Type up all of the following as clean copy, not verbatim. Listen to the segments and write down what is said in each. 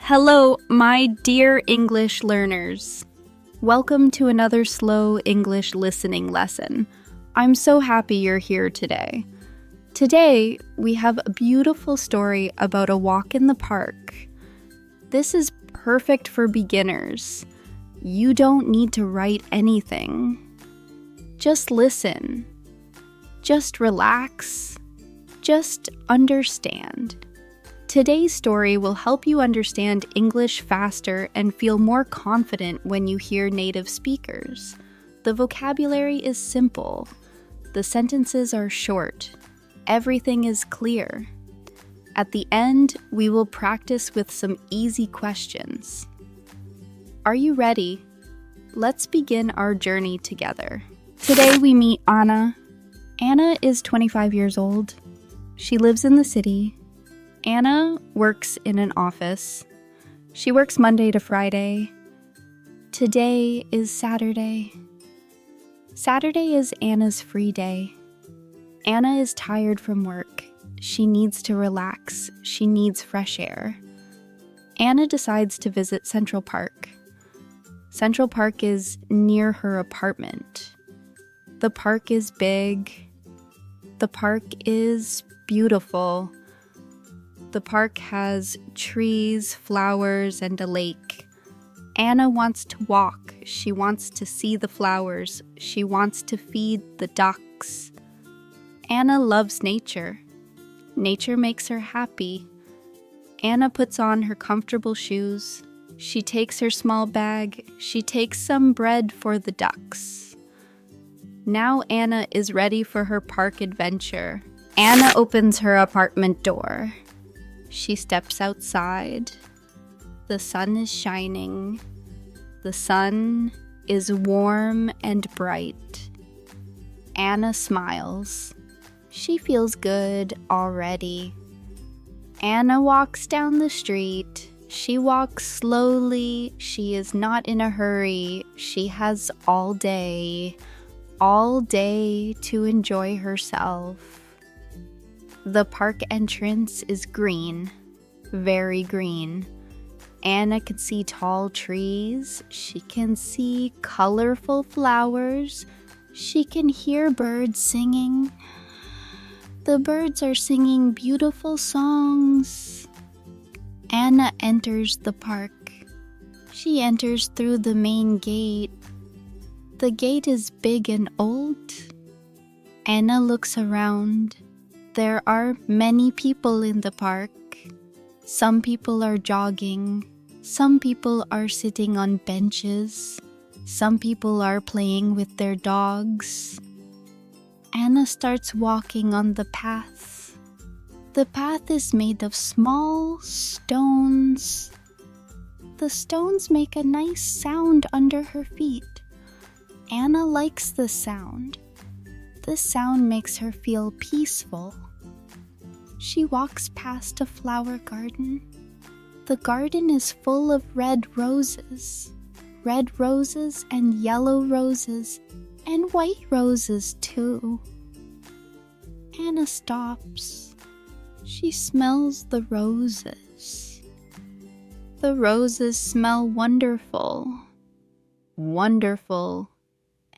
Hello, my dear English learners. Welcome to another slow English listening lesson. I'm so happy you're here today. Today, we have a beautiful story about a walk in the park. This is perfect for beginners. You don't need to write anything. Just listen. Just relax. Just understand. Today's story will help you understand English faster and feel more confident when you hear native speakers. The vocabulary is simple. The sentences are short. Everything is clear. At the end, we will practice with some easy questions. Are you ready? Let's begin our journey together. Today we meet Anna. Anna is 25 years old. She lives in the city. Anna works in an office. She works Monday to Friday. Today is Saturday. Saturday is Anna's free day. Anna is tired from work. She needs to relax. She needs fresh air. Anna decides to visit Central Park. Central Park is near her apartment. The park is big. The park is beautiful. The park has trees, flowers, and a lake. Anna wants to walk. She wants to see the flowers. She wants to feed the ducks. Anna loves nature. Nature makes her happy. Anna puts on her comfortable shoes. She takes her small bag. She takes some bread for the ducks. Now Anna is ready for her park adventure. Anna opens her apartment door. She steps outside. The sun is shining. The sun is warm and bright. Anna smiles. She feels good already. Anna walks down the street. She walks slowly. She is not in a hurry. She has all day to enjoy herself. The park entrance is green, very green. Anna can see tall trees. She can see colorful flowers. She can hear birds singing. The birds are singing beautiful songs. Anna enters the park. She enters through the main gate. The gate is big and old. Anna looks around. There are many people in the park. Some people are jogging. Some people are sitting on benches. Some people are playing with their dogs. Anna starts walking on the path. The path is made of small stones. The stones make a nice sound under her feet. Anna likes the sound. The sound makes her feel peaceful. She walks past a flower garden. The garden is full of red roses and yellow roses, and white roses too. Anna stops. She smells the roses. The roses smell wonderful, wonderful,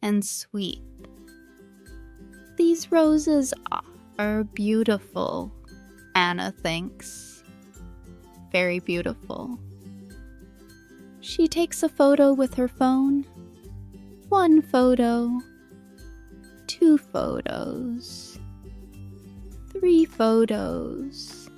and sweet. These roses are beautiful, Anna thinks. Very beautiful. She takes a photo with her phone. 1 photo, 2 photos, 3 photos.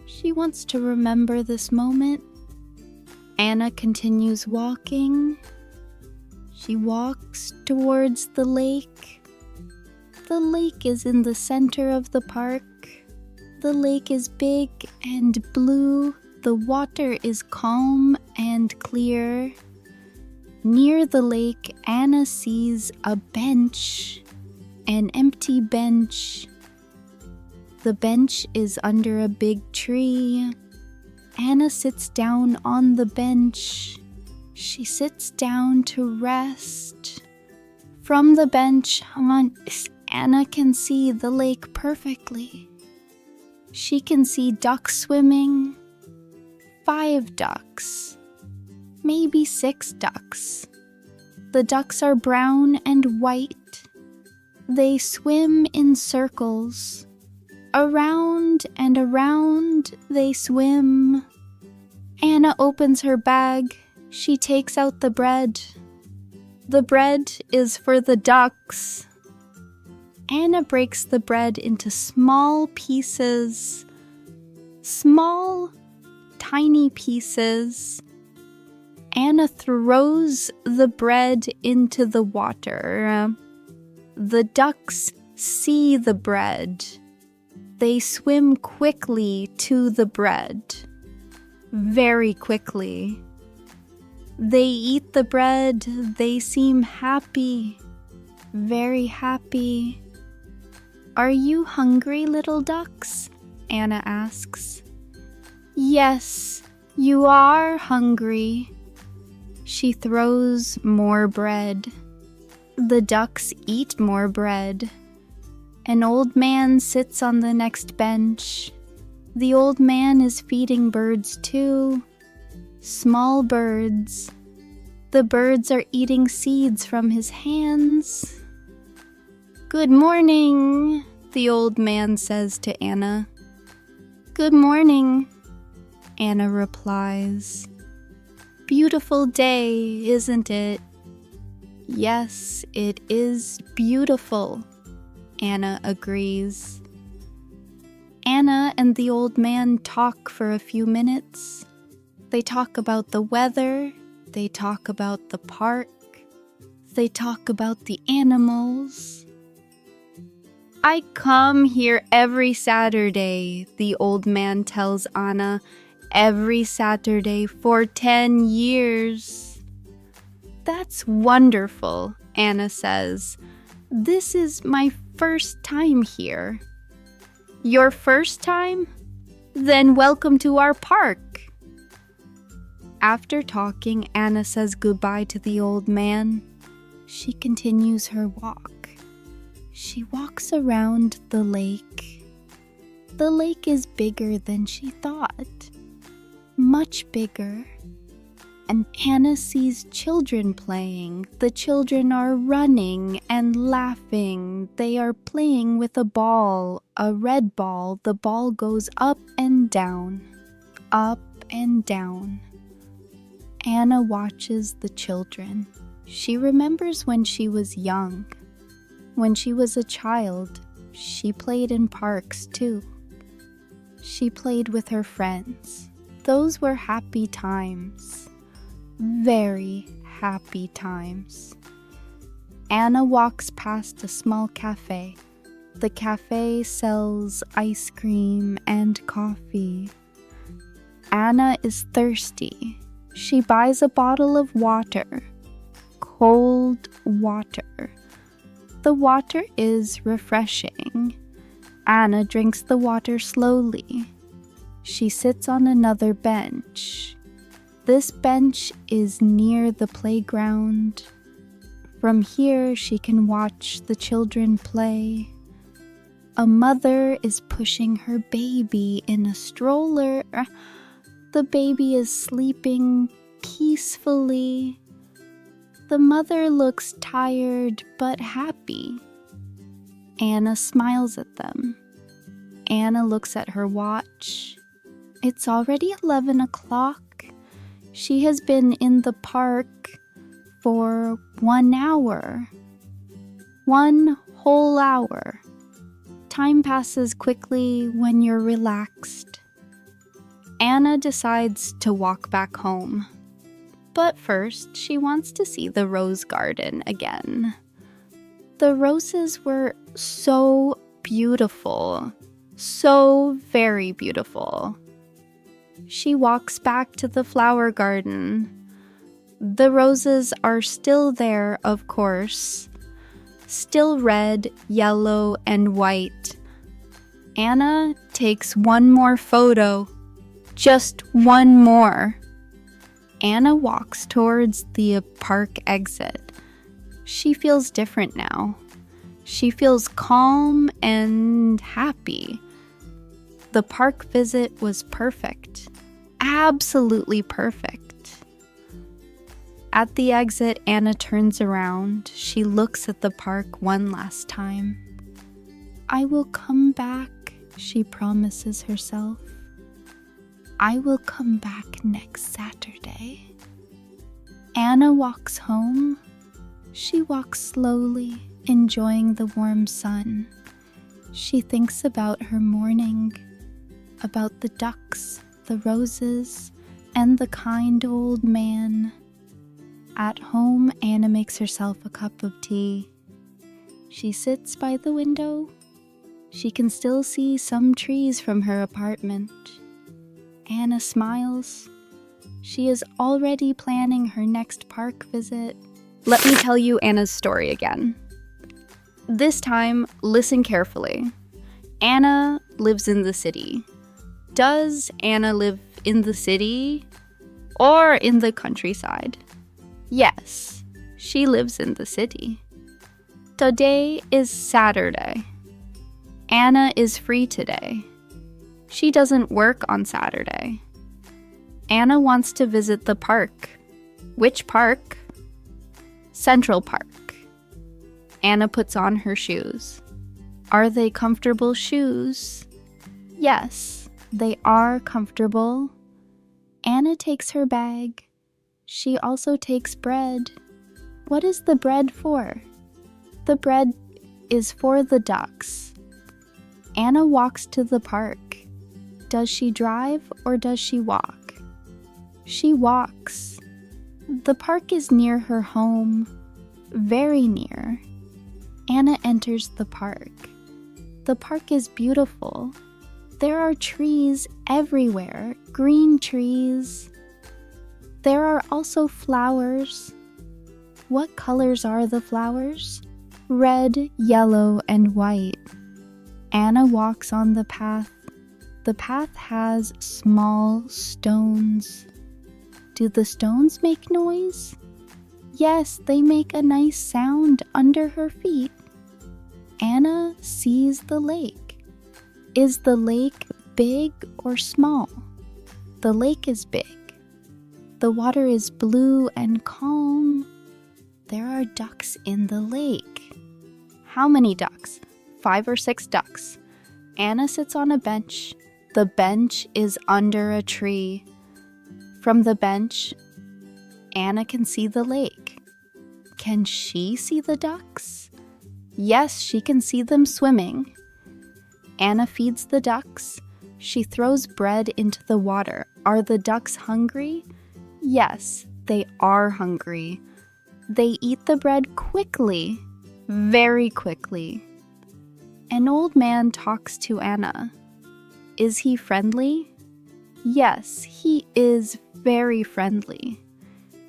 She wants to remember this moment. Anna continues walking. She walks towards the lake. The lake is in the center of the park. The lake is big and blue. The water is calm and clear. Near the lake, Anna sees a bench, an empty bench. The bench is under a big tree. Anna sits down on the bench. She sits down to rest. From the bench, Anna can see the lake perfectly. She can see ducks swimming, 5 ducks, maybe 6 ducks. The ducks are brown and white. They swim in circles. Around and around they swim. Anna opens her bag. She takes out the bread. The bread is for the ducks. Anna breaks the bread into small pieces. Small, tiny pieces. Anna throws the bread into the water. The ducks see the bread. They swim quickly to the bread. Very quickly. They eat the bread. They seem happy. Very happy. Are you hungry, little ducks? Anna asks. Yes, you are hungry. She throws more bread. The ducks eat more bread. An old man sits on the next bench. The old man is feeding birds too. Small birds. The birds are eating seeds from his hands. Good morning, the old man says to Anna. Good morning, Anna replies. Beautiful day, isn't it? Yes, it is beautiful, Anna agrees. Anna and the old man talk for a few minutes. They talk about the weather. They talk about the park. They talk about the animals. I come here every Saturday, the old man tells Anna. Every Saturday for 10 years. That's wonderful, Anna says. This is my first time here. Your first time? Then welcome to our park. After talking, Anna says goodbye to the old man. She continues her walk. She walks around the lake. The lake is bigger than she thought. Much bigger. And Anna sees children playing. The children are running and laughing. They are playing with a ball, a red ball. The ball goes up and down, up and down. Anna watches the children. She remembers when she was young. When she was a child, she played in parks too. She played with her friends. Those were happy times. Very happy times. Anna walks past a small cafe. The cafe sells ice cream and coffee. Anna is thirsty. She buys a bottle of water. Cold water. The water is refreshing. Anna drinks the water slowly. She sits on another bench. This bench is near the playground. From here, she can watch the children play. A mother is pushing her baby in a stroller. The baby is sleeping peacefully. The mother looks tired but happy. Anna smiles at them. Anna looks at her watch. It's already 11 o'clock. She has been in the park for 1 hour. 1 whole hour. Time passes quickly when you're relaxed. Anna decides to walk back home. But first, she wants to see the rose garden again. The roses were so beautiful. So very beautiful. She walks back to the flower garden. The roses are still there, of course. Still red, yellow, and white. Anna takes one more photo. Just one more. Anna walks towards the park exit. She feels different now. She feels calm and happy. The park visit was perfect. absolutely perfect. At the exit, Anna turns around. She looks at the park one last time. I will come back, she promises herself. I will come back next Saturday. Anna walks home. She walks slowly, enjoying the warm sun. She thinks about her morning, about the ducks, the roses, and the kind old man. At home, Anna makes herself a cup of tea. She sits by the window. She can still see some trees from her apartment. Anna smiles. She is already planning her next park visit. Let me tell you Anna's story again. This time, listen carefully. Anna lives in the city. Does Anna live in the city or in the countryside? Yes, she lives in the city. Today is Saturday. Anna is free today. She doesn't work on Saturday. Anna wants to visit the park. Which park? Central Park. Anna puts on her shoes. Are they comfortable shoes? Yes, they are comfortable. Anna takes her bag. She also takes bread. What is the bread for? The bread is for the ducks. Anna walks to the park. Does she drive or does she walk? She walks. The park is near her home, very near. Anna enters the park. The park is beautiful. There are trees everywhere, green trees. There are also flowers. What colors are the flowers? Red, yellow, and white. Anna walks on the path. The path has small stones. Do the stones make noise? Yes, they make a nice sound under her feet. Anna sees the lake. Is the lake big or small? The lake is big. The water is blue and calm. There are ducks in the lake. How many ducks? 5 or 6 ducks. Anna sits on a bench. The bench is under a tree. From the bench, Anna can see the lake. Can she see the ducks? Yes, she can see them swimming. Anna feeds the ducks. She throws bread into the water. Are the ducks hungry? Yes, they are hungry. They eat the bread quickly, very quickly. An old man talks to Anna. Is he friendly? Yes, he is very friendly.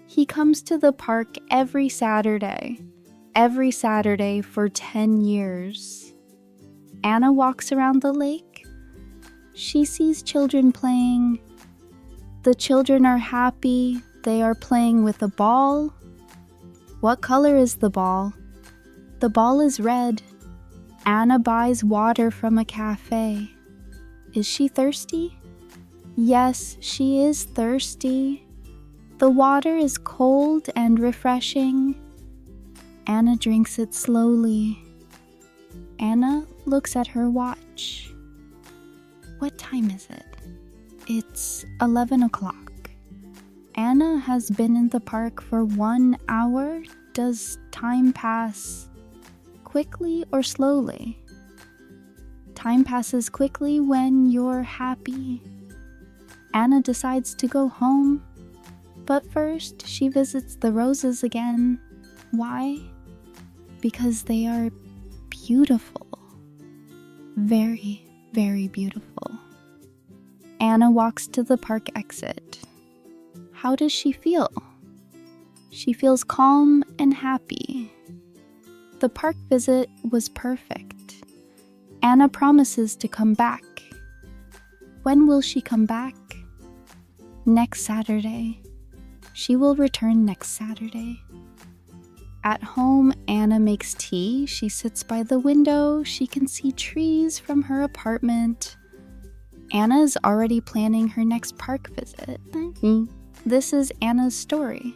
He comes to the park every Saturday for 10 years. Anna walks around the lake. She sees children playing. The children are happy. They are playing with a ball. What color is the ball? The ball is red. Anna buys water from a cafe. Is she thirsty? Yes, she is thirsty. The water is cold and refreshing. Anna drinks it slowly. Anna looks at her watch. What time is it? It's 11 o'clock. Anna has been in the park for 1 hour. Does time pass quickly or slowly? Time passes quickly when you're happy. Anna decides to go home, but first she visits the roses again. Why? Because they are beautiful. Very, very beautiful. Anna walks to the park exit. How does she feel? She feels calm and happy. The park visit was perfect. Anna promises to come back. When will she come back? Next Saturday. She will return next Saturday. At home, Anna makes tea. She sits by the window. She can see trees from her apartment. Anna's already planning her next park visit. This is Anna's story.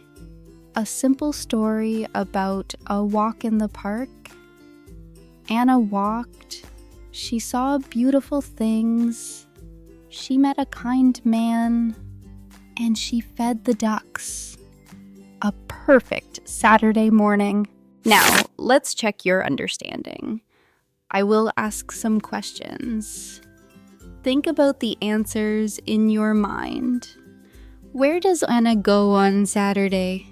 A simple story about a walk in the park. Anna walked. She saw beautiful things. She met a kind man. And she fed the ducks. A perfect Saturday morning. Now, let's check your understanding. I will ask some questions. Think about the answers in your mind. Where does Anna go on Saturday?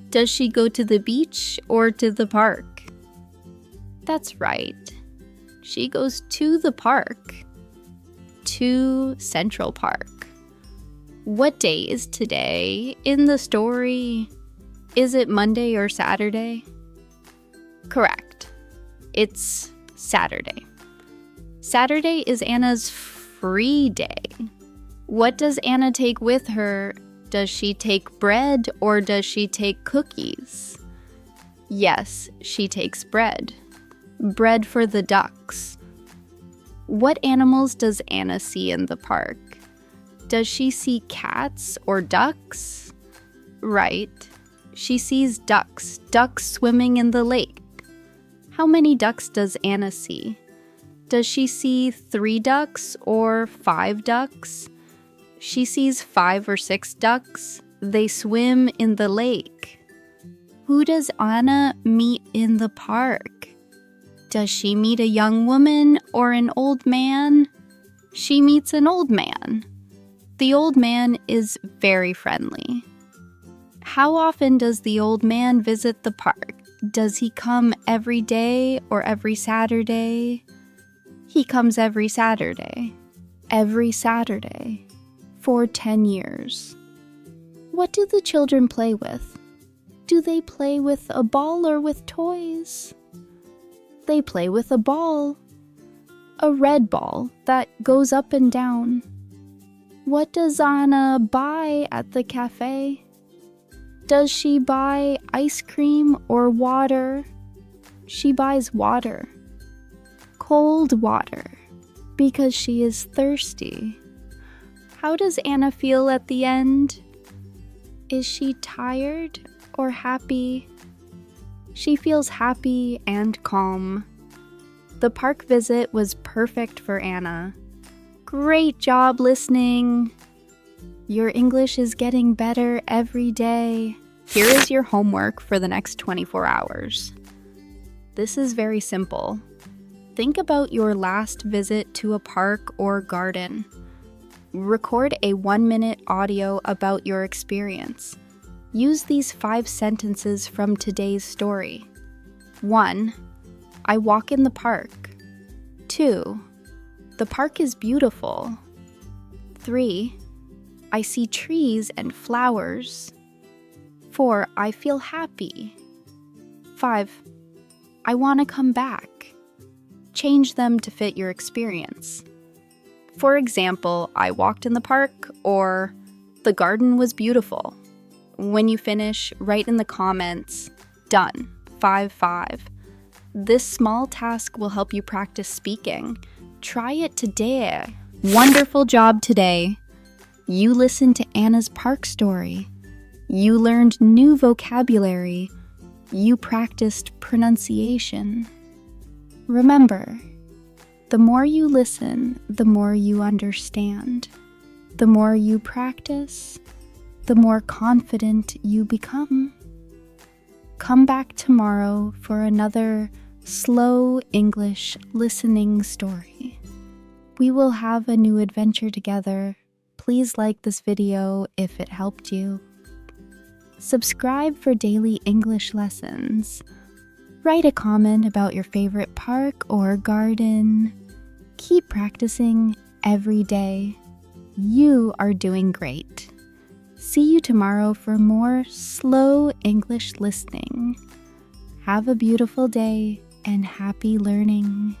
Does she go to the beach or to the park? That's right. She goes to the park. To Central Park. What day is today in the story? Is it Monday or Saturday? Correct. It's Saturday. Saturday is Anna's free day. What does Anna take with her? Does she take bread or does she take cookies? Yes, she takes bread. Bread for the ducks. What animals does Anna see in the park? Does she see cats or ducks? Right. She sees ducks swimming in the lake. How many ducks does Anna see? Does she see 3 ducks or 5 ducks? She sees 5 or 6 ducks. They swim in the lake. Who does Anna meet in the park? Does she meet a young woman or an old man? She meets an old man. The old man is very friendly. How often does the old man visit the park? Does he come every day or every Saturday? He comes every Saturday. Every Saturday. For 10 years. What do the children play with? Do they play with a ball or with toys? They play with a ball. A red ball that goes up and down. What does Anna buy at the cafe? Does she buy ice cream or water? She buys water. Cold water. Because she is thirsty. How does Anna feel at the end? Is she tired or happy? She feels happy and calm. The park visit was perfect for Anna. Great job listening. Your English is getting better every day. Here is your homework for the next 24 hours. This is very simple. Think about your last visit to a park or garden. Record a 1-minute audio about your experience. Use these 5 sentences from today's story. 1. I walk in the park. 2. The park is beautiful. 3. I see trees and flowers. 4. I feel happy. 5. I want to come back. Change them to fit your experience. For example, I walked in the park, or the garden was beautiful. When you finish, write in the comments, done, 5-5. This small task will help you practice speaking. Try it today. Wonderful job today. You listened to Anna's park story. You learned new vocabulary. You practiced pronunciation. Remember, the more you listen, the more you understand. The more you practice, the more confident you become. Come back tomorrow for another slow English listening story. We will have a new adventure together. Please like this video if it helped you. Subscribe for daily English lessons. Write a comment about your favorite park or garden. Keep practicing every day. You are doing great. See you tomorrow for more slow English listening. Have a beautiful day and happy learning.